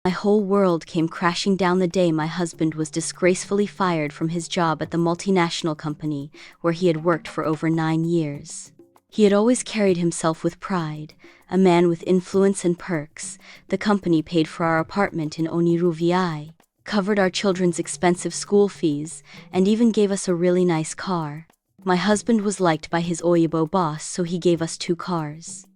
My whole world came crashing down the day my husband was disgracefully fired from his job at the multinational company where he had worked for over 9 years. He had always carried himself with pride, a man with influence and perks. The company paid for our apartment in Oniru VI, covered our children's expensive school fees, and even gave us a really nice car. My husband was liked by his Oyibo boss, so he gave us 2 cars.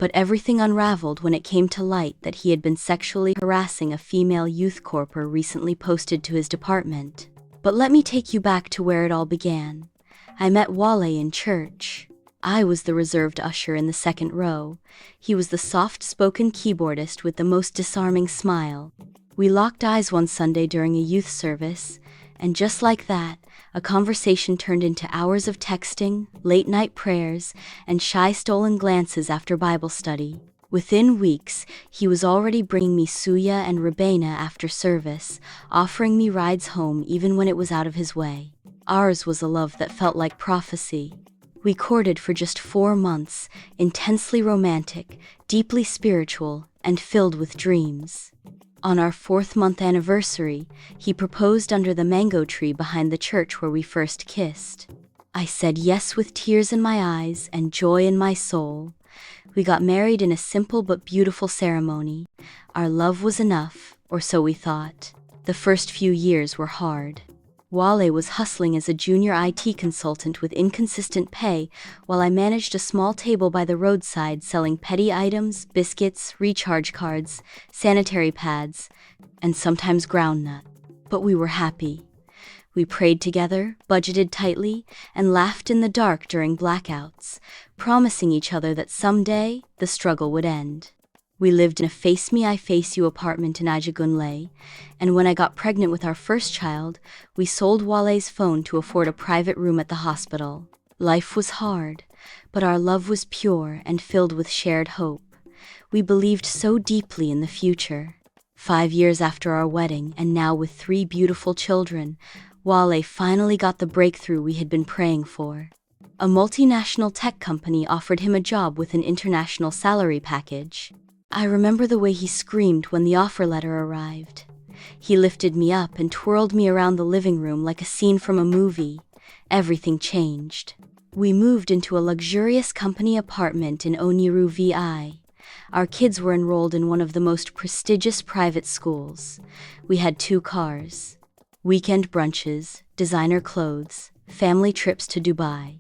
But everything unraveled when it came to light that he had been sexually harassing a female youth corper recently posted to his department. But let me take you back to where it all began. I met Wale in church. I was the reserved usher in the second row. He was the soft-spoken keyboardist with the most disarming smile. We locked eyes one Sunday during a youth service, and just like that, a conversation turned into hours of texting, late-night prayers, and shy stolen glances after Bible study. Within weeks, he was already bringing me suya and ribena after service, offering me rides home even when it was out of his way. Ours was a love that felt like prophecy. We courted for just 4 months, intensely romantic, deeply spiritual, and filled with dreams. On our 4th-month anniversary, he proposed under the mango tree behind the church where we first kissed. I said yes with tears in my eyes and joy in my soul. We got married in a simple but beautiful ceremony. Our love was enough, or so we thought. The first few years were hard. Wale was hustling as a junior IT consultant with inconsistent pay, while I managed a small table by the roadside selling petty items, biscuits, recharge cards, sanitary pads, and sometimes groundnut. But we were happy. We prayed together, budgeted tightly, and laughed in the dark during blackouts, promising each other that someday the struggle would end. We lived in a face-me-I-face-you apartment in Ajagunle, and when I got pregnant with our first child, we sold Wale's phone to afford a private room at the hospital. Life was hard, but our love was pure and filled with shared hope. We believed so deeply in the future. 5 years after our wedding, and now with 3 beautiful children, Wale finally got the breakthrough we had been praying for. A multinational tech company offered him a job with an international salary package. I remember the way he screamed when the offer letter arrived. He lifted me up and twirled me around the living room like a scene from a movie. Everything changed. We moved into a luxurious company apartment in Oniru VI. Our kids were enrolled in one of the most prestigious private schools. We had 2 cars. Weekend brunches, designer clothes, family trips to Dubai.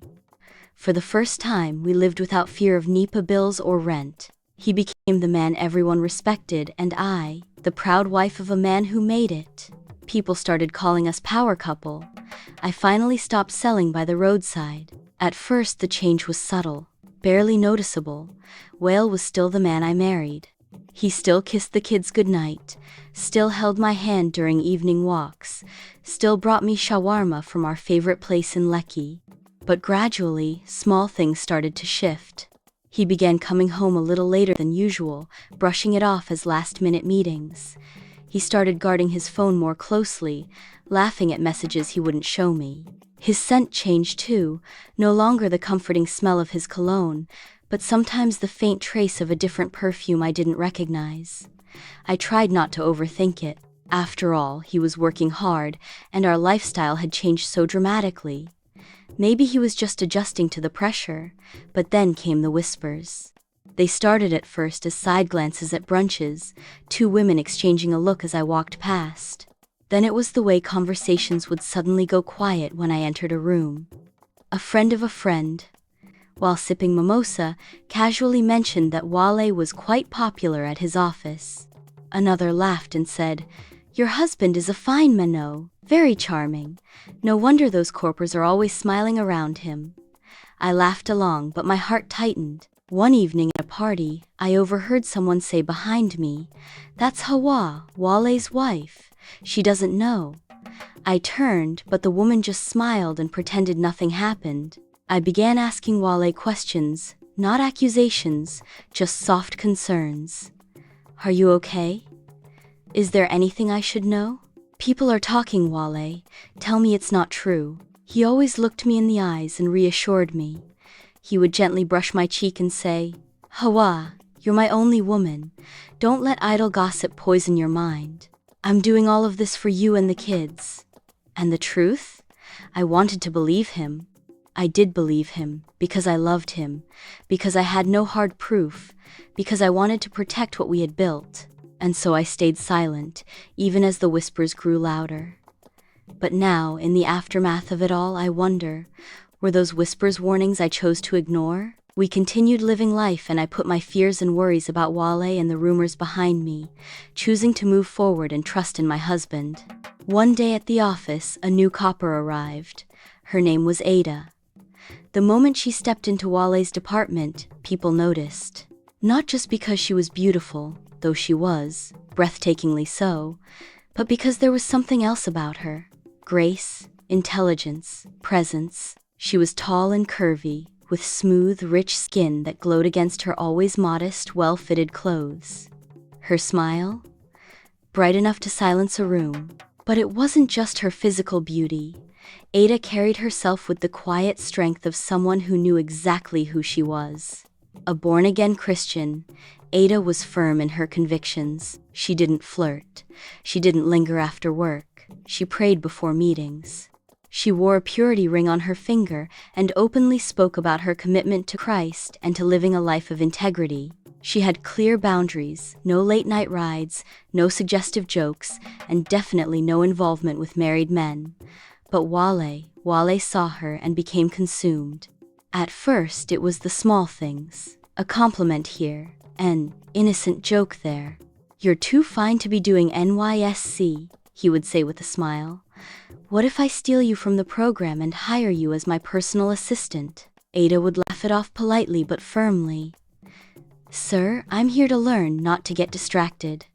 For the first time, we lived without fear of NEPA bills or rent. He became the man everyone respected, and I, the proud wife of a man who made it. People started calling us power couple. I finally stopped selling by the roadside. At first, the change was subtle, barely noticeable. Wale was still the man I married. He still kissed the kids goodnight, still held my hand during evening walks, still brought me shawarma from our favorite place in Lekki. But gradually, small things started to shift. He began coming home a little later than usual, brushing it off as last-minute meetings. He started guarding his phone more closely, laughing at messages he wouldn't show me. His scent changed too, no longer the comforting smell of his cologne, but sometimes the faint trace of a different perfume I didn't recognize. I tried not to overthink it. After all, he was working hard, and our lifestyle had changed so dramatically. Maybe he was just adjusting to the pressure, but then came the whispers. They started at first as side glances at brunches, 2 women exchanging a look as I walked past. Then it was the way conversations would suddenly go quiet when I entered a room. A friend of a friend, while sipping mimosa, casually mentioned that Wale was quite popular at his office. Another laughed and said, "Your husband is a fine mano, very charming. No wonder those corpers are always smiling around him." I laughed along, but my heart tightened. One evening at a party, I overheard someone say behind me, "That's Hawa, Wale's wife. She doesn't know." I turned, but the woman just smiled and pretended nothing happened. I began asking Wale questions, not accusations, just soft concerns. "Are you okay? Is there anything I should know? People are talking, Wale. Tell me it's not true." He always looked me in the eyes and reassured me. He would gently brush my cheek and say, "Hawa, You're my only woman. Don't let idle gossip poison your mind. I'm doing all of this for you and the kids." And the truth? I wanted to believe him. I did believe him, because I loved him, because I had no hard proof, because I wanted to protect what we had built. And so I stayed silent, even as the whispers grew louder. But now, in the aftermath of it all, I wonder, were those whispers warnings I chose to ignore? We continued living life, and I put my fears and worries about Wale and the rumors behind me, choosing to move forward and trust in my husband. One day at the office, a new copper arrived. Her name was Ada. The moment she stepped into Wale's department, people noticed. Not just because she was beautiful, though she was, breathtakingly so, but because there was something else about her. Grace, intelligence, presence. She was tall and curvy, with smooth, rich skin that glowed against her always modest, well-fitted clothes. Her smile? Bright enough to silence a room. But it wasn't just her physical beauty. Ada carried herself with the quiet strength of someone who knew exactly who she was. A born-again Christian, Ada was firm in her convictions. She didn't flirt. She didn't linger after work. She prayed before meetings. She wore a purity ring on her finger and openly spoke about her commitment to Christ and to living a life of integrity. She had clear boundaries, no late-night rides, no suggestive jokes, and definitely no involvement with married men. But Wale saw her and became consumed. At first, it was the small things. A compliment here, an innocent joke there. "You're too fine to be doing NYSC, he would say with a smile. "What if I steal you from the program and hire you as my personal assistant?" Ada would laugh it off politely but firmly. "Sir, I'm here to learn, not to get distracted."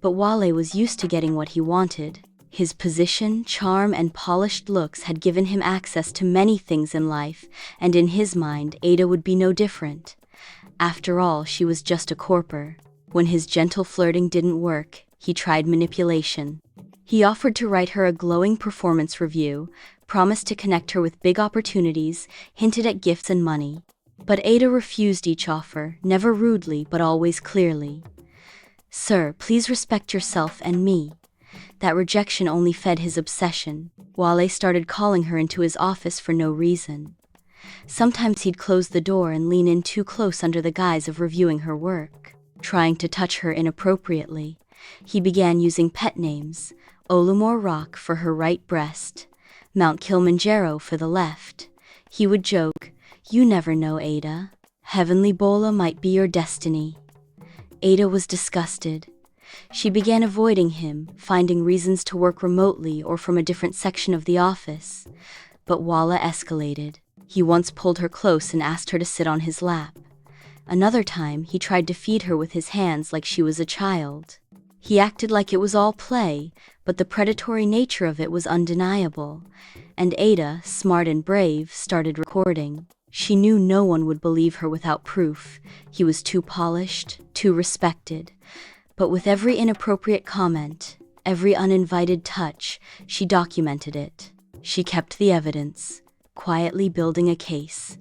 But Wale was used to getting what he wanted. His position, charm, and polished looks had given him access to many things in life, and in his mind, Ada would be no different. After all, she was just a CORPER. When his gentle flirting didn't work, he tried manipulation. He offered to write her a glowing performance review, promised to connect her with big opportunities, hinted at gifts and money. But Ada refused each offer, never rudely but always clearly. "Sir, please respect yourself and me." That rejection only fed his obsession. Wale started calling her into his office for no reason. Sometimes he'd close the door and lean in too close under the guise of reviewing her work, trying to touch her inappropriately. He began using pet names: Olumor Rock for her right breast, Mount Kilimanjaro for the left. He would joke, "You never know, Ada. Heavenly Bola might be your destiny." Ada was disgusted. She began avoiding him, finding reasons to work remotely or from a different section of the office. But Wale escalated. He once pulled her close and asked her to sit on his lap. Another time, he tried to feed her with his hands like she was a child. He acted like it was all play, but the predatory nature of it was undeniable. And Ada, smart and brave, started recording. She knew no one would believe her without proof. He was too polished, too respected. But with every inappropriate comment, every uninvited touch, she documented it. She kept the evidence, quietly building a case.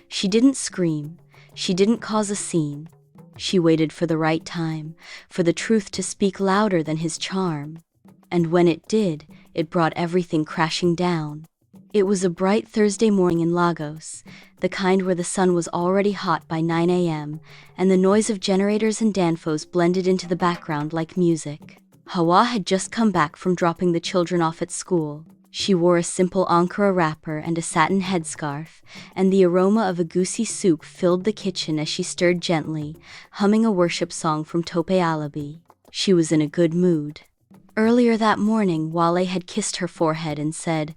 She didn't scream. She didn't cause a scene. She waited for the right time, for the truth to speak louder than his charm. And when it did, it brought everything crashing down. It was a bright Thursday morning in Lagos, the kind where the sun was already hot by 9 a.m., and the noise of generators and danfos blended into the background like music. Hawa had just come back from dropping the children off at school. She wore a simple Ankara wrapper and a satin headscarf, and the aroma of egusi soup filled the kitchen as she stirred gently, humming a worship song from Tope Alabi. She was in a good mood. Earlier that morning, Wale had kissed her forehead and said,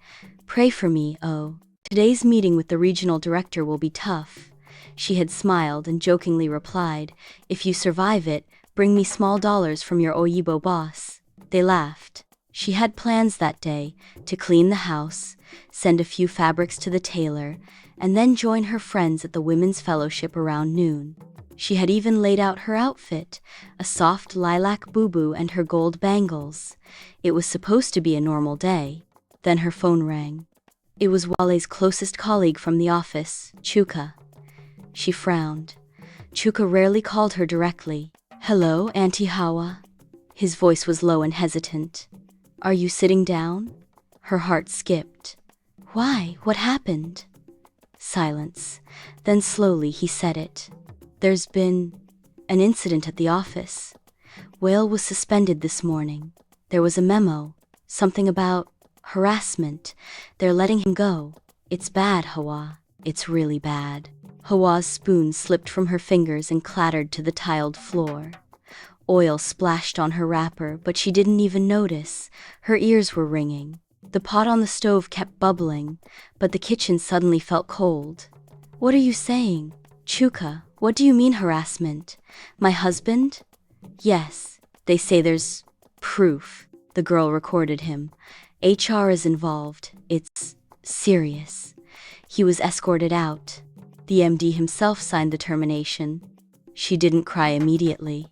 "Pray for me, oh. Today's meeting with the regional director will be tough." She had smiled and jokingly replied, "If you survive it, bring me small dollars from your Oyibo boss." They laughed. She had plans that day, to clean the house, send a few fabrics to the tailor, and then join her friends at the Women's Fellowship around noon. She had even laid out her outfit, a soft lilac boubou and her gold bangles. It was supposed to be a normal day. Then her phone rang. It was Wale's closest colleague from the office, Chuka. She frowned. Chuka rarely called her directly. "Hello, Auntie Hawa." His voice was low and hesitant. "Are you sitting down?" Her heart skipped. "Why? What happened?" Silence. Then slowly he said it. "There's been an incident at the office. Wale was suspended this morning. There was a memo. Something about harassment. They're letting him go. It's bad, Hawa. It's really bad." Hawa's spoon slipped from her fingers and clattered to the tiled floor. Oil splashed on her wrapper, but she didn't even notice. Her ears were ringing. The pot on the stove kept bubbling, but the kitchen suddenly felt cold. "What are you saying? Chuka, what do you mean harassment? My husband?" "Yes, they say there's proof." The girl recorded him. "HR is involved. It's serious." He was escorted out. The MD himself signed the termination. She didn't cry immediately.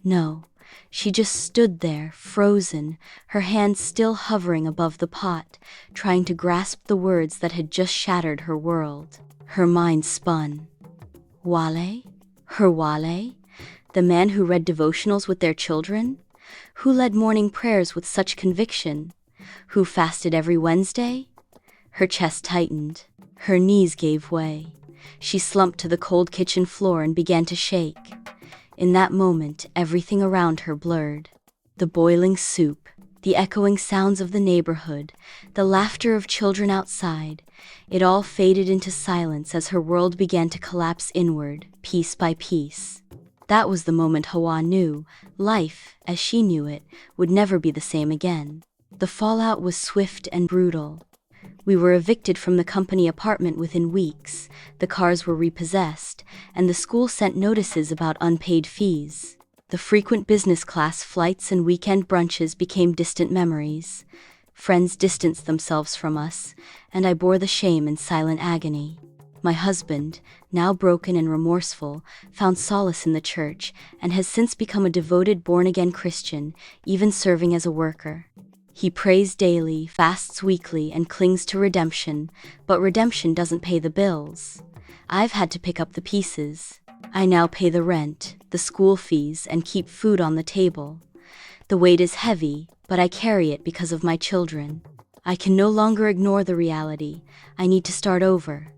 No, she just stood there, frozen, her hands still hovering above the pot, trying to grasp the words that had just shattered her world. Her mind spun. Wale? Her Wale? The man who read devotionals with their children? Who led morning prayers with such conviction? Who fasted every Wednesday? Her chest tightened. Her knees gave way. She slumped to the cold kitchen floor and began to shake. In that moment, everything around her blurred. The boiling soup, the echoing sounds of the neighborhood, the laughter of children outside, it all faded into silence as her world began to collapse inward, piece by piece. That was the moment Hawa knew life, as she knew it, would never be the same again. The fallout was swift and brutal. We were evicted from the company apartment within weeks, the cars were repossessed, and the school sent notices about unpaid fees. The frequent business class flights and weekend brunches became distant memories. Friends distanced themselves from us, and I bore the shame in silent agony. My husband, now broken and remorseful, found solace in the church and has since become a devoted born-again Christian, even serving as a worker. He prays daily, fasts weekly, and clings to redemption, but redemption doesn't pay the bills. I've had to pick up the pieces. I now pay the rent, the school fees, and keep food on the table. The weight is heavy, but I carry it because of my children. I can no longer ignore the reality. I need to start over.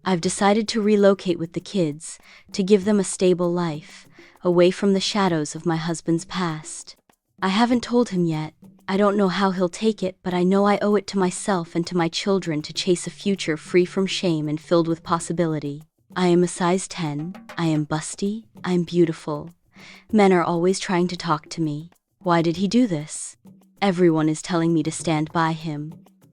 I've decided to relocate with the kids, to give them a stable life, away from the shadows of my husband's past. I haven't told him yet. I don't know how he'll take it, but I know I owe it to myself and to my children to chase a future free from shame and filled with possibility. I am a size 10, I am busty, I'm beautiful. Men are always trying to talk to me. Why did he do this? Everyone is telling me to stand by him.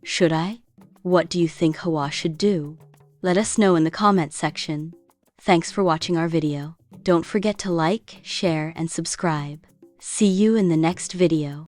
Should I? What do you think Hawa should do? Let us know in the comment section. Thanks for watching our video. Don't forget to like, share, and subscribe. See you in the next video.